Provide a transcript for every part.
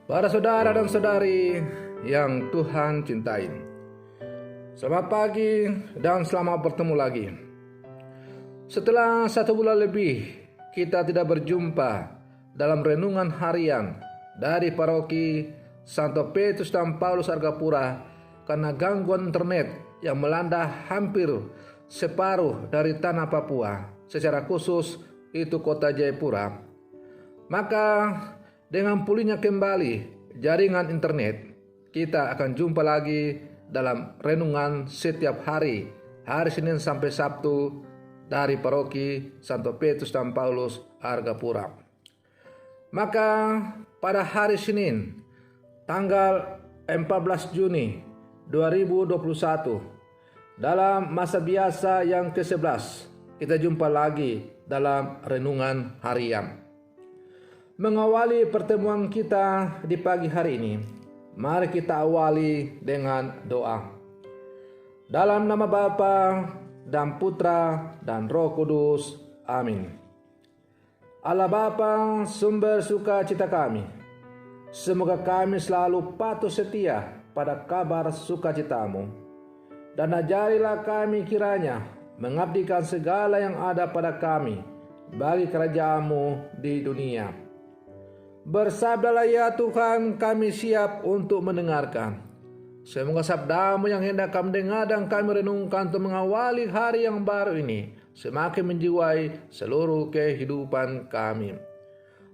Para saudara dan saudari yang Tuhan cintai, selamat pagi dan selamat bertemu lagi. Setelah 1 bulan lebih kita tidak berjumpa dalam renungan harian dari paroki Santo Petrus dan Paulus Argapura karena gangguan internet yang melanda hampir separuh dari tanah Papua, secara khusus itu kota Jayapura. Maka dengan pulihnya kembali jaringan internet, kita akan jumpa lagi dalam renungan setiap hari Senin sampai Sabtu dari paroki Santo Petrus dan Paulus Argapura. Maka pada hari Senin tanggal 14 Juni 2021 dalam masa biasa yang ke-11 kita jumpa lagi dalam renungan harian. Mengawali pertemuan kita di pagi hari ini, mari kita awali dengan doa. Dalam nama Bapa dan Putra dan Roh Kudus. Amin. Allah Bapa, sumber sukacita kami, semoga kami selalu patuh setia pada kabar sukacitamu, dan ajarilah kami kiranya mengabdikan segala yang ada pada kami bagi kerajaan-Mu di dunia. Bersabdalah ya Tuhan, kami siap untuk mendengarkan. Semoga sabda-Mu yang hendak kami dengar dan kami renungkan untuk mengawali hari yang baru ini semakin menjiwai seluruh kehidupan kami.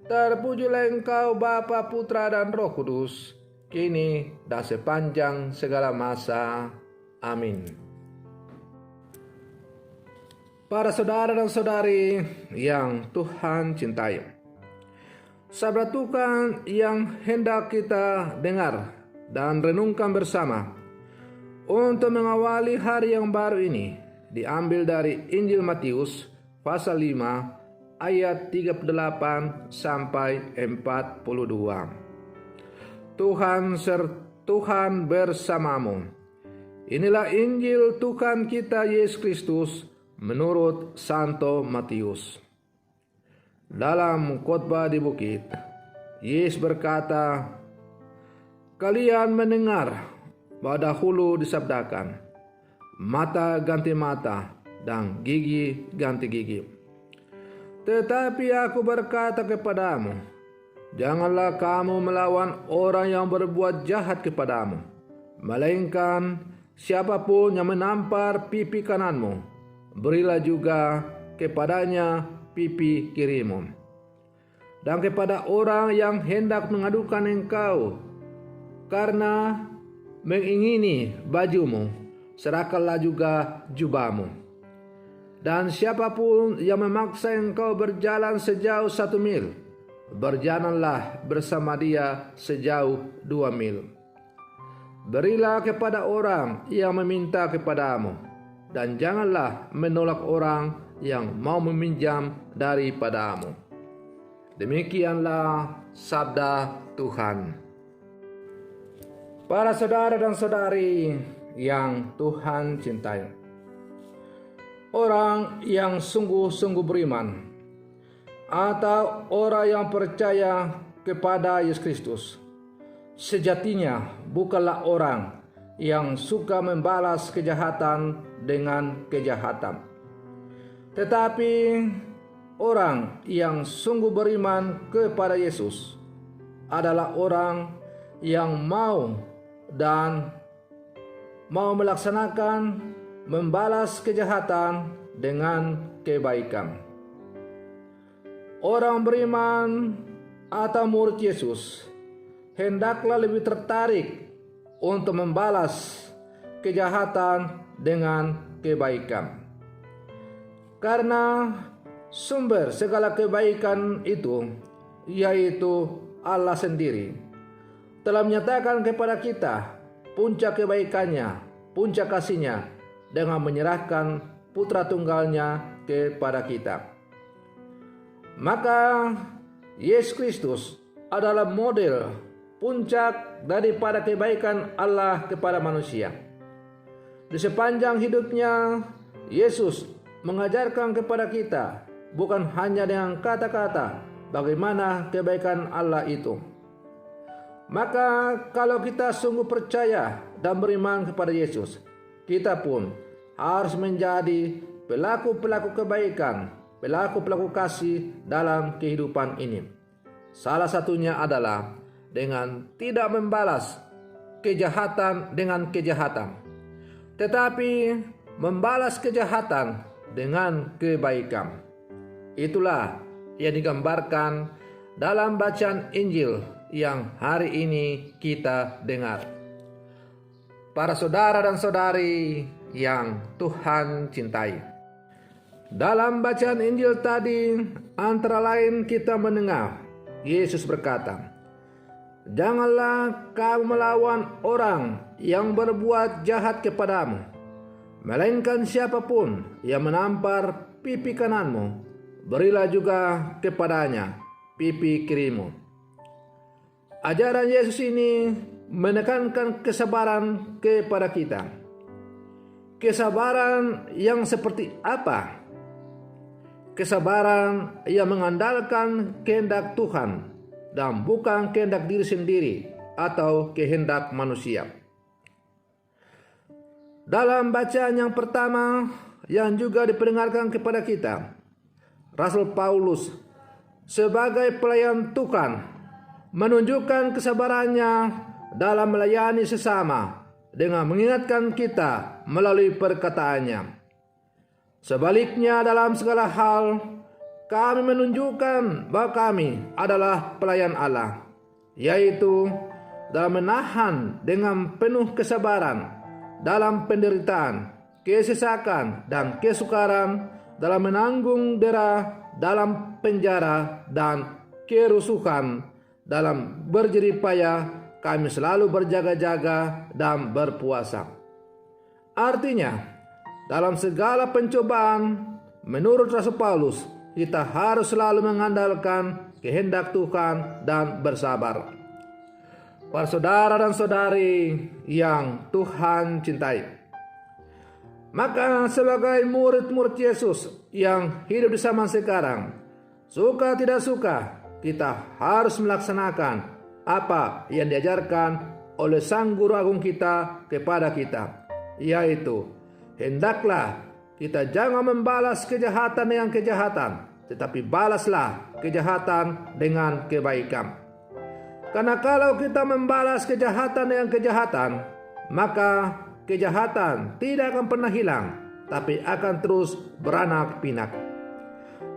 Terpujilah Engkau Bapa, Putra dan Roh Kudus, kini dan sepanjang segala masa. Amin. Para saudara dan saudari yang Tuhan cintai, sabda Tuhan yang hendak kita dengar dan renungkan bersama untuk mengawali hari yang baru ini diambil dari Injil Matius pasal 5 ayat 38 sampai 42. Tuhan bersamamu. Inilah Injil Tuhan kita Yesus Kristus menurut Santo Matius. Dalam khotbah di bukit, Yesus berkata, "Kalian mendengar bahwa dahulu disabdakan, mata ganti mata dan gigi ganti gigi. Tetapi aku berkata kepadamu, janganlah kamu melawan orang yang berbuat jahat kepadamu, melainkan siapapun yang menampar pipi kananmu, berilah juga kepadanya pipi kirimu. Dan kepada orang yang hendak mengadukan engkau karena mengingini bajumu, serahkanlah juga jubahmu. Dan siapapun yang memaksa engkau berjalan sejauh 1 mil, berjalanlah bersama dia sejauh 2 mil. Berilah kepada orang yang meminta kepadamu, dan janganlah menolak orang yang mau meminjam daripadamu." Demikianlah sabda Tuhan. Para saudara dan saudari yang Tuhan cintai, orang yang sungguh-sungguh beriman atau orang yang percaya kepada Yesus Kristus sejatinya bukanlah orang yang suka membalas kejahatan dengan kejahatan, tetapi orang yang sungguh beriman kepada Yesus adalah orang yang mau melaksanakan membalas kejahatan dengan kebaikan. Orang beriman atau murid Yesus hendaklah lebih tertarik untuk membalas kejahatan dengan kebaikan. Karena sumber segala kebaikan itu, yaitu Allah sendiri, telah menyatakan kepada kita puncak kebaikannya, puncak kasihnya dengan menyerahkan Putra Tunggalnya kepada kita. Maka Yesus Kristus adalah model puncak daripada kebaikan Allah kepada manusia. Di sepanjang hidupnya, Yesus mengajarkan kepada kita bukan hanya dengan kata-kata bagaimana kebaikan Allah itu, Maka kalau kita sungguh percaya dan beriman kepada Yesus, kita pun harus menjadi pelaku-pelaku kebaikan, pelaku-pelaku kasih dalam kehidupan ini. Salah satunya adalah dengan tidak membalas kejahatan dengan kejahatan, tetapi membalas kejahatan dengan kebaikan. Itulah yang digambarkan dalam bacaan Injil yang hari ini kita dengar. Para saudara dan saudari yang Tuhan cintai, dalam bacaan Injil tadi antara lain kita mendengar Yesus berkata, "Janganlah kamu melawan orang yang berbuat jahat kepadamu, melainkan siapapun yang menampar pipi kananmu, berilah juga kepadanya pipi kirimu." Ajaran Yesus ini menekankan kesabaran kepada kita. Kesabaran yang seperti apa? Kesabaran yang mengandalkan kehendak Tuhan dan bukan kehendak diri sendiri atau kehendak manusia. Dalam bacaan yang pertama yang juga diperdengarkan kepada kita, Rasul Paulus sebagai pelayan Tuhan menunjukkan kesabarannya dalam melayani sesama dengan mengingatkan kita melalui perkataannya. Sebaliknya dalam segala hal kami menunjukkan bahwa kami adalah pelayan Allah, yaitu dalam menahan dengan penuh kesabaran dalam penderitaan, kesesakan dan kesukaran, dalam menanggung dera dalam penjara dan kerusuhan. Dalam berjerih payah kami selalu berjaga-jaga dan berpuasa. Artinya, dalam segala pencobaan, menurut Rasul Paulus, kita harus selalu mengandalkan kehendak Tuhan dan bersabar. Para saudara dan saudari yang Tuhan cintai, maka sebagai murid-murid Yesus yang hidup di zaman sekarang, suka tidak suka, kita harus melaksanakan apa yang diajarkan oleh Sang Guru Agung kita kepada kita, yaitu hendaklah kita jangan membalas kejahatan dengan kejahatan, tetapi balaslah kejahatan dengan kebaikan. Karena kalau kita membalas kejahatan dengan kejahatan, maka kejahatan tidak akan pernah hilang, tapi akan terus beranak pinak.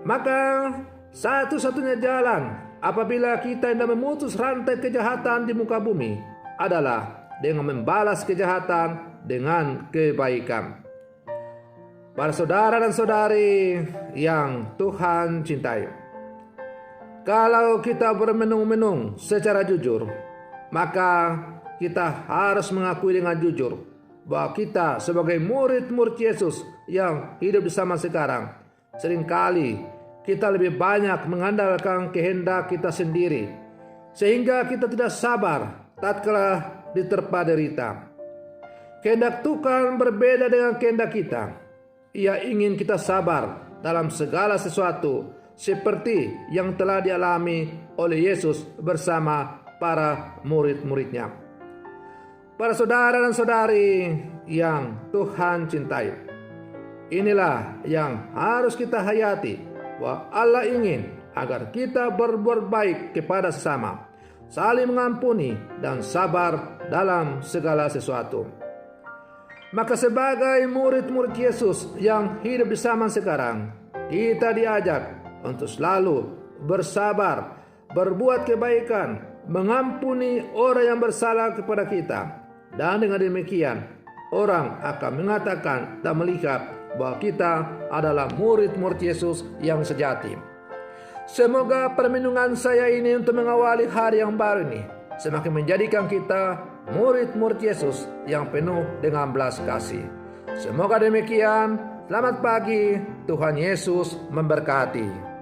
Maka satu-satunya jalan apabila kita hendak memutus rantai kejahatan di muka bumi adalah dengan membalas kejahatan dengan kebaikan. Para saudara dan saudari yang Tuhan cintai, kalau kita bermenung-menung secara jujur, maka kita harus mengakui dengan jujur bahwa kita sebagai murid-murid Yesus yang hidup di zaman sekarang, seringkali kita lebih banyak mengandalkan kehendak kita sendiri, sehingga kita tidak sabar tatkala diterpa derita. Kehendak Tuhan berbeda dengan kehendak kita. Ia ingin kita sabar dalam segala sesuatu, seperti yang telah dialami oleh Yesus bersama para murid-muridnya. Para saudara dan saudari yang Tuhan cintai, inilah yang harus kita hayati, bahwa Allah ingin agar kita berbuat baik kepada sesama, saling mengampuni dan sabar dalam segala sesuatu. Maka sebagai murid-murid Yesus yang hidup di zaman sekarang, kita diajak untuk selalu bersabar, berbuat kebaikan, mengampuni orang yang bersalah kepada kita. Dan dengan demikian, orang akan mengatakan dan melihat bahwa kita adalah murid-murid Yesus yang sejati. Semoga permenungan saya ini untuk mengawali hari yang baru ini semakin menjadikan kita murid-murid Yesus yang penuh dengan belas kasih. Semoga demikian. Selamat pagi, Tuhan Yesus memberkati.